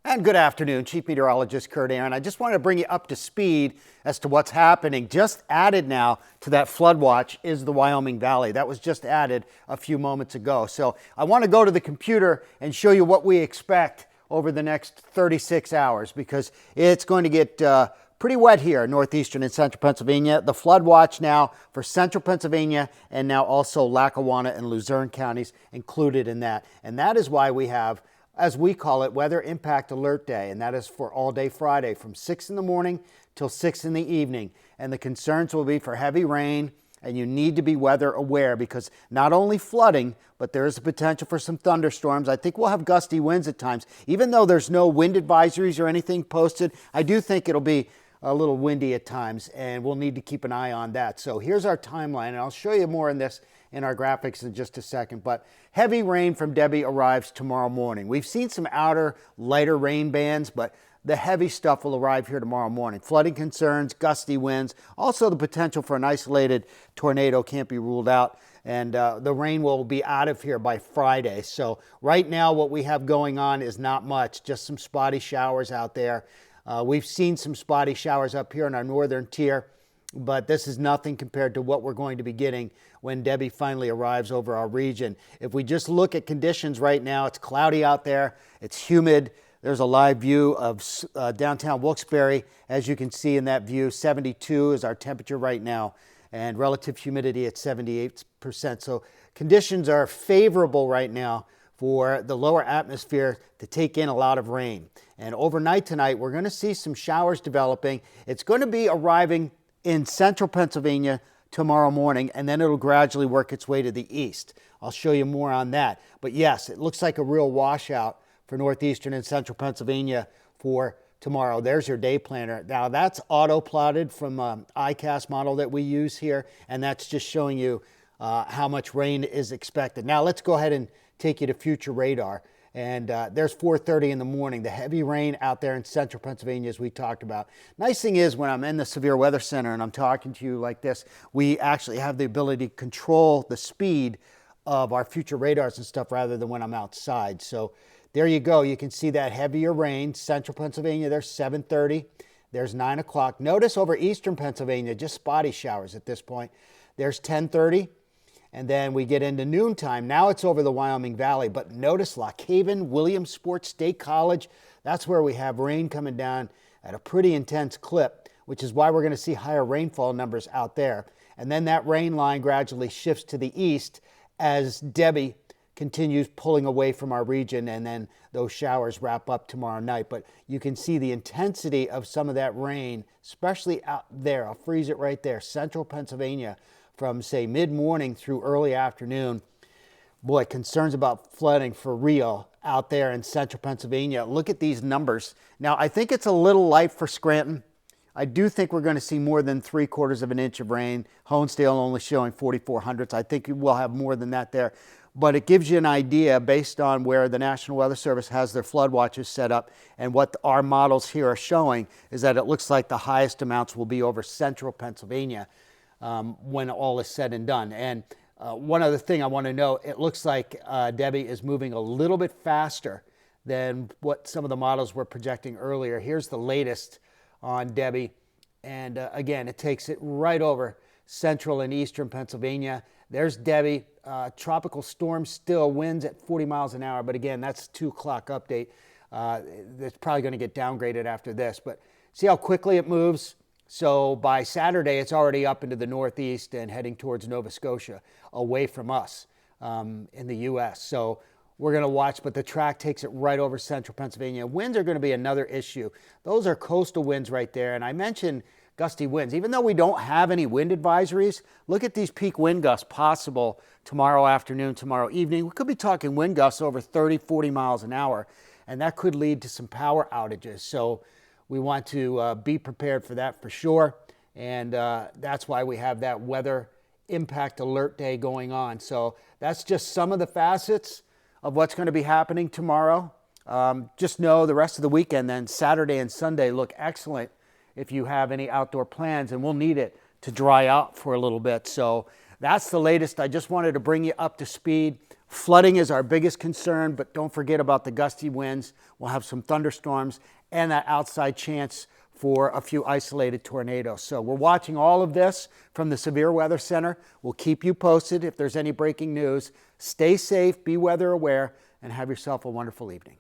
And good afternoon, Chief Meteorologist Kurt Aaron. I just wanted to bring you up to speed as to what's happening. Just added now to that flood watch is the Wyoming Valley. That was just added a few moments ago. So I want to go to the computer and show you what we expect over the next 36 hours because it's going to get pretty wet here in northeastern and central Pennsylvania. The flood watch now for central Pennsylvania and now also Lackawanna and Luzerne counties included in that. And that is why we have, as we call it, Weather Impact Alert Day, and that is for all day Friday from 6 in the morning till 6 in the evening. And the concerns will be for heavy rain, and you need to be weather aware because not only flooding, but there is a potential for some thunderstorms. I think we'll have gusty winds at times. Even though there's no wind advisories or anything posted, I do think it'll be a little windy at times, and we'll need to keep an eye on that. So here's our timeline, and I'll show you more on this in our graphics in just a second. But heavy rain from Debbie arrives tomorrow morning. We've seen some outer, lighter rain bands, but the heavy stuff will arrive here tomorrow morning. Flooding concerns, gusty winds, also the potential for an isolated tornado can't be ruled out. And the rain will be out of here by Friday. So right now what we have going on is not much, just some spotty showers out there. We've seen some spotty showers up here in our northern tier, but this is nothing compared to what we're going to be getting when Debbie finally arrives over our region. If we just look at conditions right now, it's cloudy out there, it's humid. There's a live view of downtown Wilkes-Barre. As you can see in that view, 72 is our temperature right now, and relative humidity at 78%. So conditions are favorable right now for the lower atmosphere to take in a lot of rain. And overnight tonight, we're going to see some showers developing. It's going to be arriving in central Pennsylvania tomorrow morning, and then it'll gradually work its way to the east. I'll show you more on that. But yes, it looks like a real washout for northeastern and central Pennsylvania for tomorrow. There's your day planner. Now that's auto-plotted from ICAST model that we use here, and that's just showing you how much rain is expected. Now let's go ahead and take you to future radar. And there's 4:30 in the morning, the heavy rain out there in central Pennsylvania as we talked about. Nice thing is when I'm in the Severe Weather Center and I'm talking to you like this, we actually have the ability to control the speed of our future radars and stuff rather than when I'm outside. So there you go. You can see that heavier rain. Central Pennsylvania, there's 7:30. There's 9 o'clock. Notice over eastern Pennsylvania, just spotty showers at this point. There's 10:30. And then we get into noontime. Now it's over the Wyoming Valley, but notice Lock Haven, Williamsport State College, that's where we have rain coming down at a pretty intense clip, which is why we're going to see higher rainfall numbers out there. And then that rain line gradually shifts to the east as Debbie continues pulling away from our region, and then those showers wrap up tomorrow night. But you can see the intensity of some of that rain, especially out there. I'll freeze it right there, central Pennsylvania, from, say, mid-morning through early afternoon. Boy, concerns about flooding for real out there in central Pennsylvania. Look at these numbers. Now, I think it's a little light for Scranton. I do think we're going to see more than 3/4 of an inch of rain. Honesdale only showing 4,400. I think we'll have more than that there. But it gives you an idea based on where the National Weather Service has their flood watches set up, and what our models here are showing is that it looks like the highest amounts will be over central Pennsylvania when all is said and done. And one other thing I want to note, it looks like Debbie is moving a little bit faster than what some of the models were projecting earlier. Here's the latest on Debbie. And again, it takes it right over central and eastern Pennsylvania. There's Debbie. Tropical storm still, winds at 40 miles an hour. But again, that's 2 o'clock update. It's probably going to get downgraded after this. But see how quickly it moves? So by Saturday, it's already up into the northeast and heading towards Nova Scotia, away from us in the U.S. So we're going to watch, but the track takes it right over central Pennsylvania. Winds are going to be another issue. Those are coastal winds right there. And I mentioned gusty winds. Even though we don't have any wind advisories, look at these peak wind gusts possible tomorrow afternoon, tomorrow evening. We could be talking wind gusts over 30, 40 miles an hour, and that could lead to some power outages. So we want to be prepared for that for sure, and that's why we have that Weather Impact Alert Day going on. So that's just some of the facets of what's going to be happening tomorrow. Just know the rest of the weekend, then Saturday and Sunday, look excellent if you have any outdoor plans, and we'll need it to dry out for a little bit. So that's the latest. I just wanted to bring you up to speed Flooding is our biggest concern, but don't forget about the gusty winds. We'll have some thunderstorms and that outside chance for a few isolated tornadoes. So we're watching all of this from the Severe Weather Center. We'll keep you posted if there's any breaking news. Stay safe, be weather aware, and have yourself a wonderful evening.